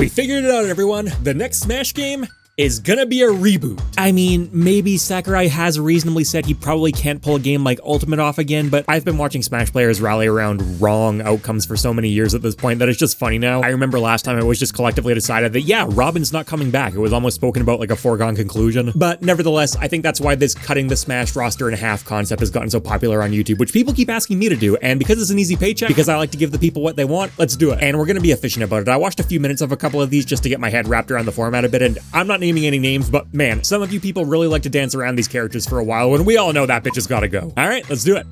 We figured it out, everyone. The next Smash game is gonna be a reboot. I mean, maybe Sakurai has reasonably said he probably can't pull a game like Ultimate off again, but I've been watching Smash players rally around wrong outcomes for so many years at this point that it's just funny now. I remember last time it was just collectively decided that, yeah, Robin's not coming back. It was almost spoken about like a foregone conclusion. But nevertheless, I think that's why this cutting the Smash roster in half concept has gotten so popular on YouTube, which people keep asking me to do. And because it's an easy paycheck, because I like to give the people what they want, let's do it. And we're gonna be efficient about it. I watched a few minutes of a couple of these just to get my head wrapped around the format a bit, and I'm not naming any names, but man, some of you people really like to dance around these characters for a while when we all know that bitch has gotta go. All right, let's do it.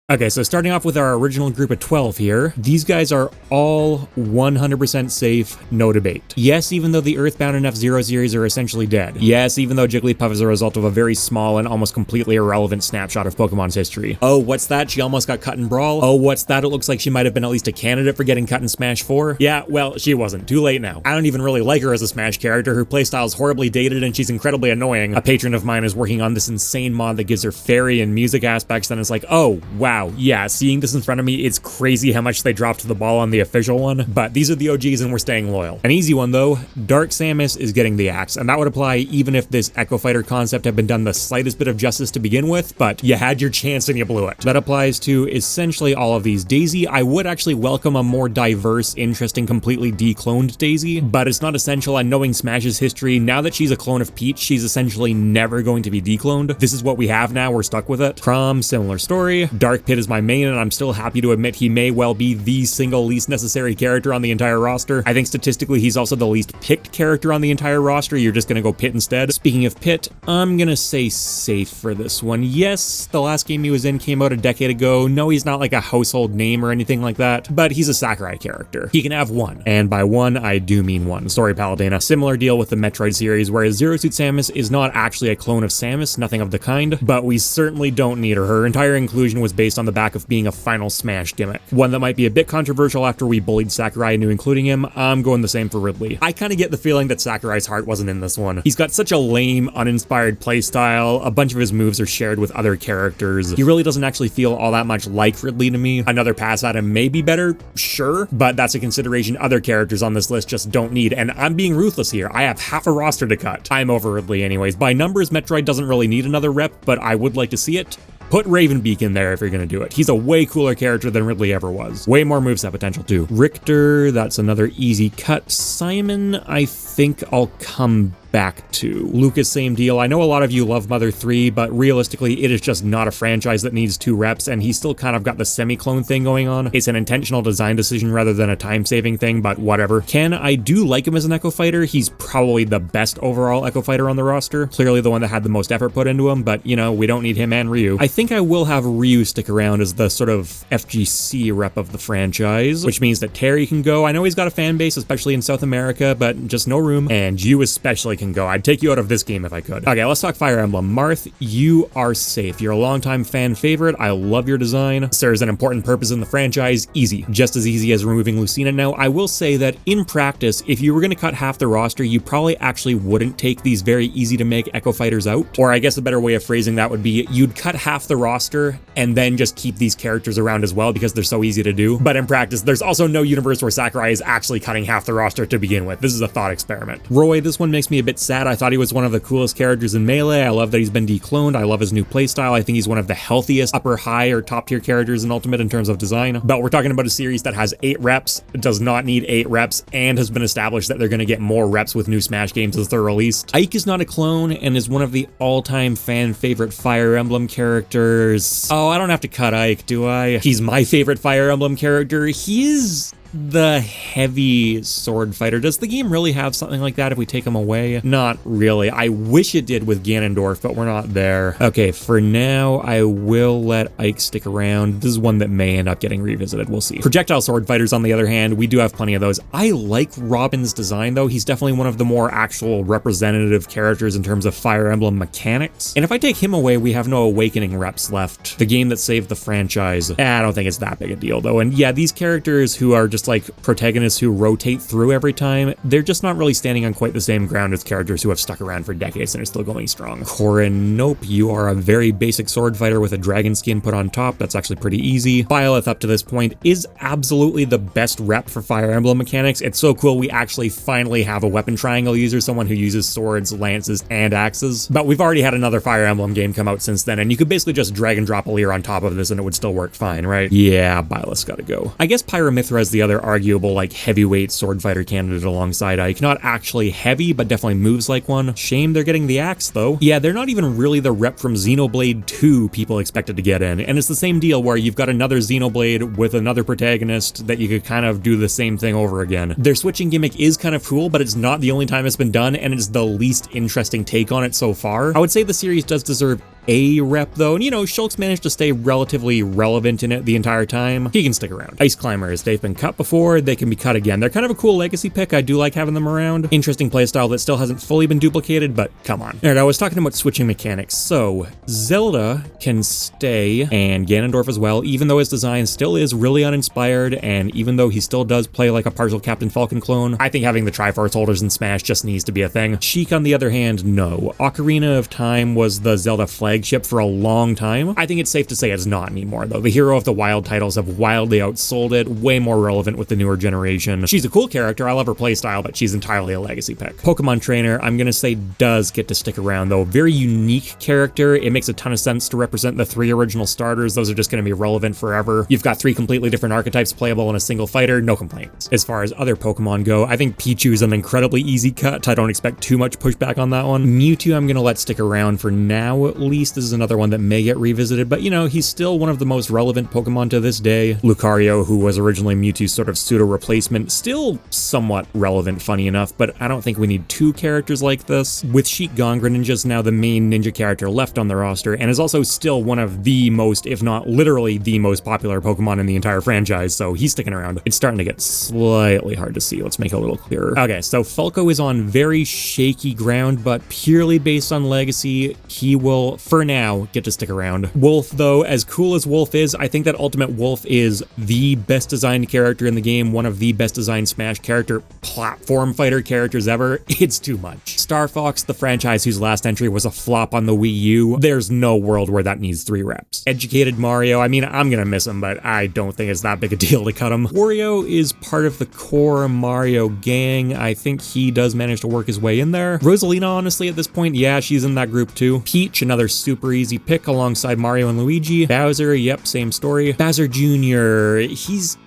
Okay, so starting off with our original group of 12 here, these guys are all 100% safe, no debate. Yes, even though the Earthbound and F-Zero series are essentially dead. Yes, even though Jigglypuff is a result of a very small and almost completely irrelevant snapshot of Pokemon's history. Oh, what's that? She almost got cut in Brawl? Oh, what's that? It looks like she might have been at least a candidate for getting cut in Smash 4. Yeah, well, she wasn't. Too late now. I don't even really like her as a Smash character. Her playstyle is horribly dated and she's incredibly annoying. A patron of mine is working on this insane mod that gives her fairy and music aspects, and it's like, oh, wow. Yeah, seeing this in front of me, it's crazy how much they dropped the ball on the official one, but these are the OGs and we're staying loyal. An easy one though, Dark Samus is getting the axe, and that would apply even if this Echo Fighter concept had been done the slightest bit of justice to begin with, but you had your chance and you blew it. That applies to essentially all of these. Daisy, I would actually welcome a more diverse, interesting, completely decloned Daisy, but it's not essential, and knowing Smash's history, now that she's a clone of Peach, she's essentially never going to be decloned. This is what we have now, we're stuck with it. Chrom, similar story. Dark Pit is my main, and I'm still happy to admit he may well be the single least necessary character on the entire roster. I think statistically he's also the least picked character on the entire roster. You're just gonna go Pit instead. Speaking of Pit, I'm gonna say safe for this one. Yes, the last game he was in came out a decade ago. No, he's not like a household name or anything like that, but he's a Sakurai character. He can have one, and by one, I do mean one. Sorry, Palutena. Similar deal with the Metroid series, whereas Zero Suit Samus is not actually a clone of Samus, nothing of the kind, but we certainly don't need her. Her entire inclusion was based on the back of being a final Smash gimmick. One that might be a bit controversial after we bullied Sakurai into including him. I'm going the same for Ridley. I kind of get the feeling that Sakurai's heart wasn't in this one. He's got such a lame, uninspired playstyle. A bunch of his moves are shared with other characters. He really doesn't actually feel all that much like Ridley to me. Another pass at him may be better, sure, but that's a consideration other characters on this list just don't need, and I'm being ruthless here. I have half a roster to cut. I'm over Ridley anyways. By numbers, Metroid doesn't really need another rep, but I would like to see it. Put Ravenbeak in there if you're gonna do it. He's a way cooler character than Ridley ever was. Way more moveset potential too. Richter, that's another easy cut. Simon, I think I'll come back to. Lucas, same deal. I know a lot of you love Mother 3, but realistically, it is just not a franchise that needs 2 reps, and he's still kind of got the semi-clone thing going on. It's an intentional design decision rather than a time-saving thing, but whatever. Ken, I do like him as an Echo Fighter. He's probably the best overall Echo Fighter on the roster. Clearly the one that had the most effort put into him, but you know, we don't need him and Ryu. I think I will have Ryu stick around as the sort of FGC rep of the franchise, which means that Terry can go. I know he's got a fan base, especially in South America, but just no room. And you especially can go. I'd take you out of this game if I could. Okay, let's talk Fire Emblem. Marth, you are safe. You're a longtime fan favorite. I love your design. Serves an important purpose in the franchise. Easy. Just as easy as removing Lucina. Now, I will say that in practice, if you were going to cut half the roster, you probably actually wouldn't take these very easy to make Echo Fighters out. Or I guess a better way of phrasing that would be you'd cut half the roster and then just keep these characters around as well because they're so easy to do. But in practice, there's also no universe where Sakurai is actually cutting half the roster to begin with. This is a thought experiment. Roy, this one makes me a bit sad. I thought he was one of the coolest characters in Melee. I love that he's been decloned. I love his new playstyle. I think he's one of the healthiest upper high or top tier characters in Ultimate in terms of design. But we're talking about a series that has 8 reps, does not need 8 reps, and has been established that they're going to get more reps with new Smash games as they're released. Ike is not a clone and is one of the all-time fan favorite Fire Emblem characters. Oh, I don't have to cut Ike, do I? He's my favorite Fire Emblem character. He is the heavy sword fighter. Does the game really have something like that if we take him away? Not really. I wish it did with Ganondorf, but we're not there. Okay, for now, I will let Ike stick around. This is one that may end up getting revisited. We'll see. Projectile sword fighters, on the other hand, we do have plenty of those. I like Robin's design, though. He's definitely one of the more actual representative characters in terms of Fire Emblem mechanics. And if I take him away, we have no Awakening reps left. The game that saved the franchise. I don't think it's that big a deal, though. And yeah, these characters who are just just like protagonists who rotate through every time, they're just not really standing on quite the same ground as characters who have stuck around for decades and are still going strong. Corin, nope, you are a very basic sword fighter with a dragon skin put on top. That's actually pretty easy. Byleth up to this point is absolutely the best rep for Fire Emblem mechanics. It's so cool we actually finally have a weapon triangle user, someone who uses swords, lances, and axes. But we've already had another Fire Emblem game come out since then, and you could basically just drag and drop a Lear on top of this and it would still work fine, right? Yeah, Byleth's gotta go. I guess Pyramithra is the other arguable like heavyweight sword fighter candidate alongside Ike. Not actually heavy, but definitely moves like one. Shame they're getting the axe though. Yeah, they're not even really the rep from Xenoblade 2 people expected to get in, and it's the same deal where you've got another Xenoblade with another protagonist that you could kind of do the same thing over again. Their switching gimmick is kind of cool, but it's not the only time it's been done, and it's the least interesting take on it so far. I would say the series does deserve a rep though, and you know, Shulk's managed to stay relatively relevant in it the entire time. He can stick around. Ice Climbers, they've been cut before, they can be cut again. They're kind of a cool legacy pick, I do like having them around. Interesting playstyle that still hasn't fully been duplicated, but come on. Alright, I was talking about switching mechanics. So, Zelda can stay, and Ganondorf as well, even though his design still is really uninspired, and even though he still does play like a partial Captain Falcon clone, I think having the Triforce holders in Smash just needs to be a thing. Sheik, on the other hand, no. Ocarina of Time was the Zelda flagship for a long time. I think it's safe to say it's not anymore though. The Hero of the Wild titles have wildly outsold it, way more relevant with the newer generation. She's a cool character, I love her playstyle, but she's entirely a legacy pick. Pokemon Trainer, I'm gonna say does get to stick around though. Very unique character. It makes a ton of sense to represent the 3 original starters. Those are just gonna be relevant forever. You've got 3 completely different archetypes playable in a single fighter, no complaints. As far as other Pokemon go, I think Pichu is an incredibly easy cut. I don't expect too much pushback on that one. Mewtwo I'm gonna let stick around for now at least. This is another one that may get revisited, but you know, he's still one of the most relevant Pokemon to this day. Lucario, who was originally Mewtwo's sort of pseudo replacement, still somewhat relevant, funny enough, but I don't think we need 2 characters like this. With Sheik gone, Greninja's now the main ninja character left on the roster, and is also still one of the most, if not literally the most popular Pokemon in the entire franchise, so he's sticking around. It's starting to get slightly hard to see. Let's make it a little clearer. Okay, so Falco is on very shaky ground, but purely based on legacy, he will, for now, get to stick around. Wolf, though, as cool as Wolf is, I think that Ultimate Wolf is the best designed character in the game, one of the best designed Smash character platform fighter characters ever. It's too much. Star Fox, the franchise whose last entry was a flop on the Wii U, there's no world where that needs 3 reps. Educated Mario, I mean, I'm gonna miss him, but I don't think it's that big a deal to cut him. Wario is part of the core Mario gang. I think he does manage to work his way in there. Rosalina, honestly, at this point, yeah, she's in that group too. Peach, another super easy pick alongside Mario and Luigi. Bowser, yep, same story. Bowser Jr., he's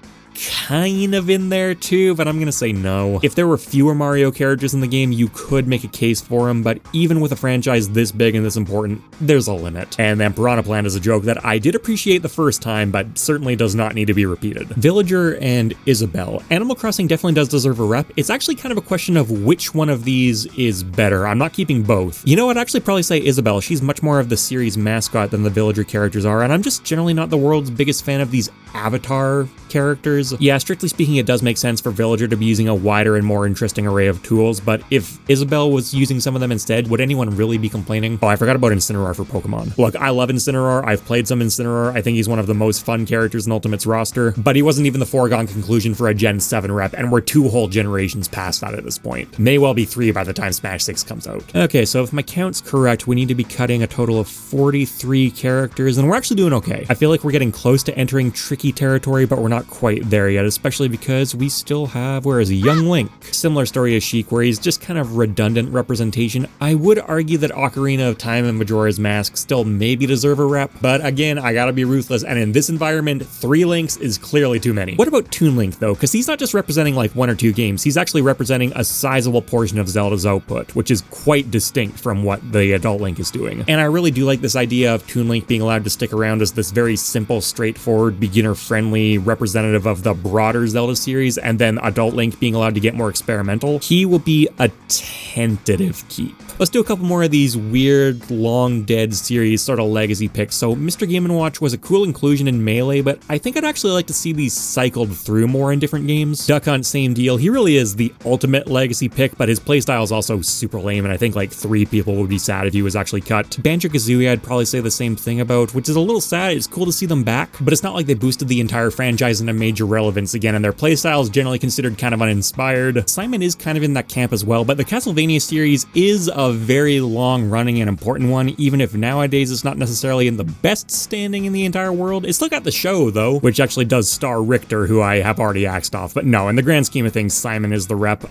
kind of in there too, but I'm gonna say no. If there were fewer Mario characters in the game, you could make a case for him, but even with a franchise this big and this important, there's a limit. And then Piranha Plant is a joke that I did appreciate the first time, but certainly does not need to be repeated. Villager and Isabelle. Animal Crossing definitely does deserve a rep. It's actually kind of a question of which one of these is better. I'm not keeping both. You know, I'd actually probably say Isabelle. She's much more of the series mascot than the Villager characters are, and I'm just generally not the world's biggest fan of these Avatar characters. Yeah, strictly speaking, it does make sense for Villager to be using a wider and more interesting array of tools, but if Isabelle was using some of them instead, would anyone really be complaining? Oh, I forgot about Incineroar for Pokemon. Look, I love Incineroar. I've played some Incineroar. I think he's one of the most fun characters in Ultimate's roster, but he wasn't even the foregone conclusion for a Gen 7 rep, and we're 2 whole generations past that at this point. May well be 3 by the time Smash 6 comes out. Okay, so if my count's correct, we need to be cutting a total of 43 characters, and we're actually doing okay. I feel like we're getting close to entering tricky territory, but we're not quite there yet, especially because we still have, where is he? Young Link. Similar story as Sheik, where he's just kind of redundant representation. I would argue that Ocarina of Time and Majora's Mask still maybe deserve a rep, but again, I gotta be ruthless, and in this environment, 3 Links is clearly too many. What about Toon Link though? Because he's not just representing like 1 or 2 games, he's actually representing a sizable portion of Zelda's output, which is quite distinct from what the adult Link is doing. And I really do like this idea of Toon Link being allowed to stick around as this very simple, straightforward, beginner-friendly representative of the broader Zelda series, and then adult Link being allowed to get more experimental. He will be a tentative keep. Let's do a couple more of these weird, long dead series sort of legacy picks. So Mr. Game & Watch was a cool inclusion in Melee, but I think I'd actually like to see these cycled through more in different games. Duck Hunt, same deal. He really is the ultimate legacy pick, but his playstyle is also super lame, and I think like 3 people would be sad if he was actually cut. Banjo-Kazooie, I'd probably say the same thing about, which is a little sad. It's cool to see them back, but it's not like they boosted the entire franchise in a major relevance again, and their playstyle is generally considered kind of uninspired. Simon is kind of in that camp as well, but the Castlevania series is a very long-running and important one, even if nowadays it's not necessarily in the best standing in the entire world. It's still got the show, though, which actually does star Richter, who I have already axed off. But no, in the grand scheme of things, Simon is the rep.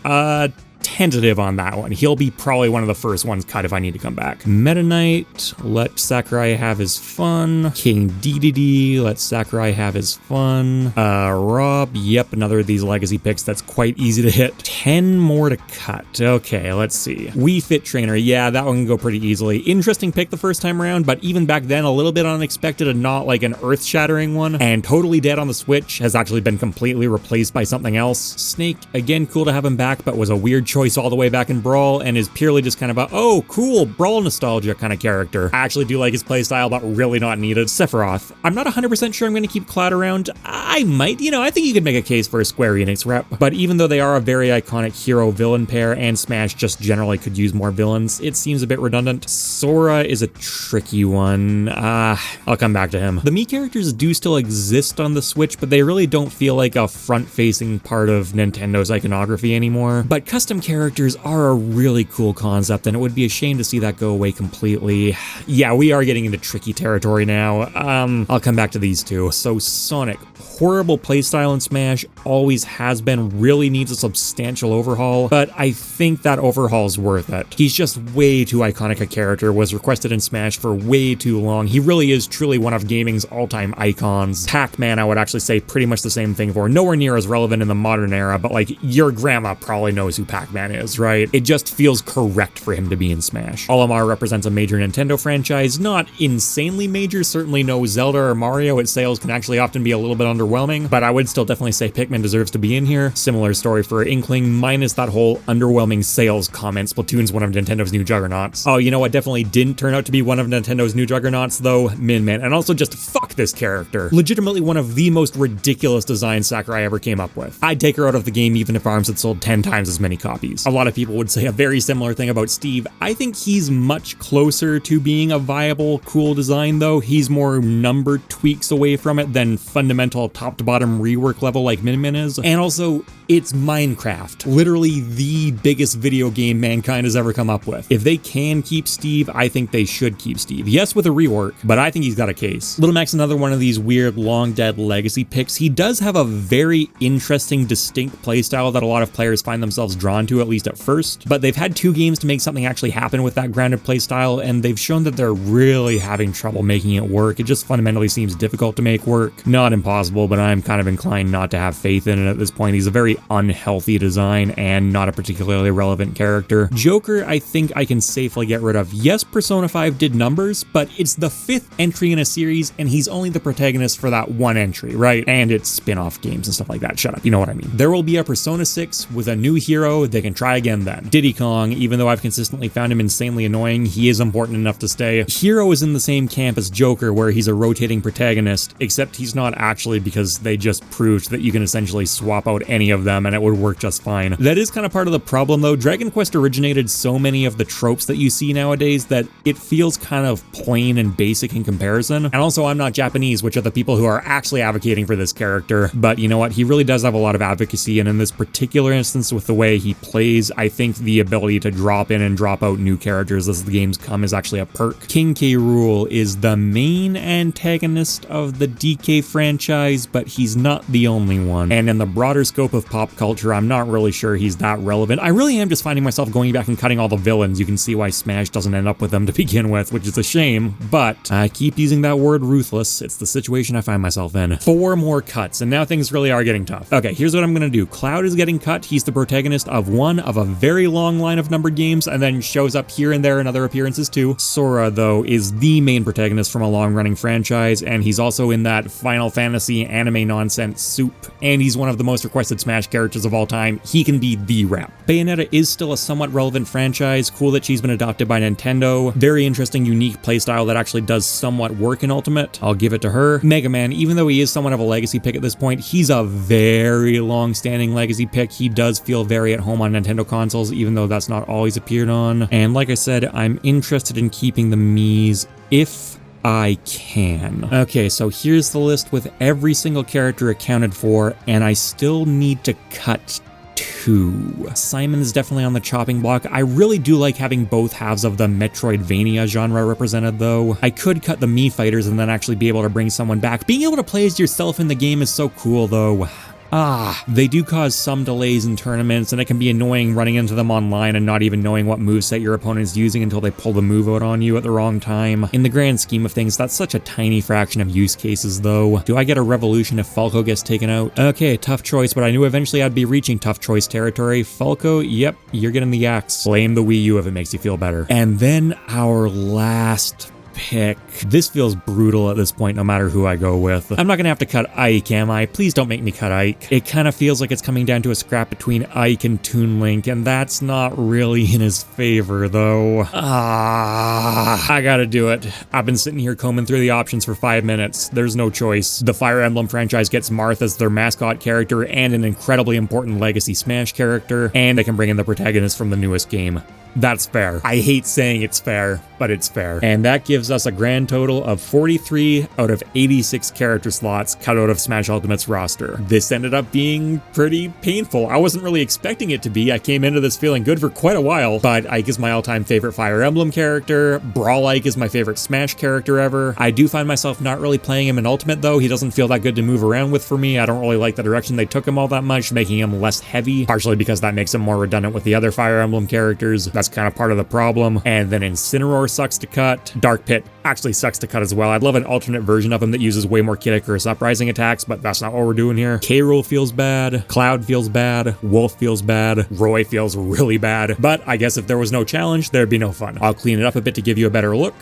Tentative on that one. He'll be probably one of the first ones cut if I need to come back. Meta Knight, let Sakurai have his fun. King DDD, let Sakurai have his fun. Rob, yep, another of these legacy picks that's quite easy to hit. 10 more to cut. Okay, let's see. Wii Fit Trainer, yeah, that one can go pretty easily. Interesting pick the first time around, but even back then, a little bit unexpected and not like an earth-shattering one. And totally dead on the Switch, has actually been completely replaced by something else. Snake, again, cool to have him back, but was a weird choice all the way back in Brawl and is purely just kind of a, oh, cool, Brawl nostalgia kind of character. I actually do like his playstyle, but really not needed. Sephiroth, I'm not 100% sure I'm going to keep Cloud around. I might, I think you could make a case for a Square Enix rep, but even though they are a very iconic hero-villain pair and Smash just generally could use more villains, it seems a bit redundant. Sora is a tricky one. I'll come back to him. The Mii characters do still exist on the Switch, but they really don't feel like a front-facing part of Nintendo's iconography anymore. But custom characters are a really cool concept, and it would be a shame to see that go away completely. Yeah, we are getting into tricky territory now. I'll come back to these two. So Sonic, horrible playstyle in Smash, always has been, really needs a substantial overhaul, but I think that overhaul's worth it. He's just way too iconic a character, was requested in Smash for way too long. He really is truly one of gaming's all-time icons. Pac-Man, I would actually say pretty much the same thing for. Nowhere near as relevant in the modern era, but like, your grandma probably knows who Pac-Man is, right? It just feels correct for him to be in Smash. Olimar represents a major Nintendo franchise, not insanely major, certainly no Zelda or Mario. Its sales can actually often be a little bit underwhelming, but I would still definitely say Pikmin deserves to be in here. Similar story for Inkling, minus that whole underwhelming sales comment. Splatoon's one of Nintendo's new juggernauts. Oh, you know what definitely didn't turn out to be one of Nintendo's new juggernauts, though? Min Man. And also just fuck this character. Legitimately one of the most ridiculous designs Sakurai ever came up with. I'd take her out of the game even if ARMS had sold 10 times as many copies. A lot of people would say a very similar thing about Steve. I think he's much closer to being a viable, cool design, though. He's more number tweaks away from it than fundamental top-to-bottom rework level like Min Min is. And also, it's Minecraft. Literally the biggest video game mankind has ever come up with. If they can keep Steve, I think they should keep Steve. Yes, with a rework, but I think he's got a case. Little Mac's another one of these weird, long-dead legacy picks. He does have a very interesting, distinct playstyle that a lot of players find themselves drawn to, at least at first, but they've had 2 games to make something actually happen with that grounded playstyle, and they've shown that they're really having trouble making it work. It just fundamentally seems difficult to make work. Not impossible, but I'm kind of inclined not to have faith in it at this point. He's a very unhealthy design and not a particularly relevant character. Joker, I think I can safely get rid of. Yes, Persona 5 did numbers, but it's the 5th entry in a series, and he's only the protagonist for that one entry, right? And it's spin-off games and stuff like that. Shut up, you know what I mean. There will be a Persona 6 with a new hero. They can try again then. Diddy Kong, even though I've consistently found him insanely annoying, he is important enough to stay. Hero is in the same camp as Joker, where he's a rotating protagonist, except he's not actually, because they just proved that you can essentially swap out any of them and it would work just fine. That is kind of part of the problem, though. Dragon Quest originated so many of the tropes that you see nowadays that it feels kind of plain and basic in comparison. And also, I'm not Japanese, which are the people who are actually advocating for this character, but you know what? He really does have a lot of advocacy, and in this particular instance with the way he plays, I think the ability to drop in and drop out new characters as the games come is actually a perk. King K. Rool is the main antagonist of the DK franchise, but he's not the only one. And in the broader scope of pop culture, I'm not really sure he's that relevant. I really am just finding myself going back and cutting all the villains. You can see why Smash doesn't end up with them to begin with, which is a shame, but I keep using that word ruthless. It's the situation I find myself in. 4 more cuts, and now things really are getting tough. Okay, here's what I'm gonna do. Cloud is getting cut. He's the protagonist of one of a very long line of numbered games, and then shows up here and there in other appearances too. Sora, though, is the main protagonist from a long-running franchise, and he's also in that Final Fantasy anime nonsense soup, and he's one of the most requested Smash characters of all time. He can be the rep. Bayonetta is still a somewhat relevant franchise. Cool that she's been adopted by Nintendo. Very interesting, unique playstyle that actually does somewhat work in Ultimate. I'll give it to her. Mega Man, even though he is somewhat of a legacy pick at this point, he's a very long-standing legacy pick. He does feel very at home on Nintendo consoles, even though that's not all he's appeared on. And like I said, I'm interested in keeping the Miis if I can. Okay, so here's the list with every single character accounted for, and I still need to cut 2. Simon is definitely on the chopping block. I really do like having both halves of the Metroidvania genre represented though. I could cut the Mii fighters and then actually be able to bring someone back. Being able to play as yourself in the game is so cool though. They do cause some delays in tournaments, and it can be annoying running into them online and not even knowing what moveset your opponent is using until they pull the move out on you at the wrong time. In the grand scheme of things, that's such a tiny fraction of use cases though. Do I get a revolution if Falco gets taken out? Okay, tough choice, but I knew eventually I'd be reaching tough choice territory. Falco, yep, you're getting the axe. Blame the Wii U if it makes you feel better. And then our last pick. This feels brutal at this point no matter who I go with. I'm not gonna have to cut Ike, am I? Please don't make me cut Ike. It kind of feels like it's coming down to a scrap between Ike and Toon Link, and that's not really in his favor though. I gotta do it. I've been sitting here combing through the options for 5 minutes. There's no choice. The Fire Emblem franchise gets Marth as their mascot character and an incredibly important legacy Smash character, and they can bring in the protagonist from the newest game. That's fair. I hate saying it's fair, but it's fair. And that gives us a grand total of 43 out of 86 character slots cut out of Smash Ultimate's roster. This ended up being pretty painful. I wasn't really expecting it to be. I came into this feeling good for quite a while, but Ike is my all-time favorite Fire Emblem character. Brawl Ike is my favorite Smash character ever. I do find myself not really playing him in Ultimate though. He doesn't feel that good to move around with for me. I don't really like the direction they took him all that much, making him less heavy, partially because that makes him more redundant with the other Fire Emblem characters. That's kind of part of the problem. And then Incineroar sucks to cut. Dark Pit actually sucks to cut as well. I'd love an alternate version of him that uses way more Kid Icarus Uprising attacks, but that's not what we're doing here. K-Rool feels bad. Cloud feels bad. Wolf feels bad. Roy feels really bad. But I guess if there was no challenge, there'd be no fun. I'll clean it up a bit to give you a better look.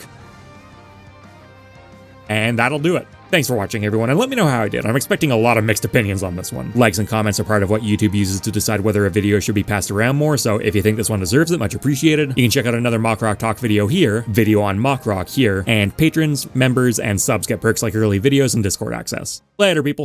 And that'll do it. Thanks for watching, everyone, and let me know how I did. I'm expecting a lot of mixed opinions on this one. Likes and comments are part of what YouTube uses to decide whether a video should be passed around more, so if you think this one deserves it, much appreciated. You can check out another MockRock Talk video here, video on MockRock here, and patrons, members, and subs get perks like early videos and Discord access. Later, people.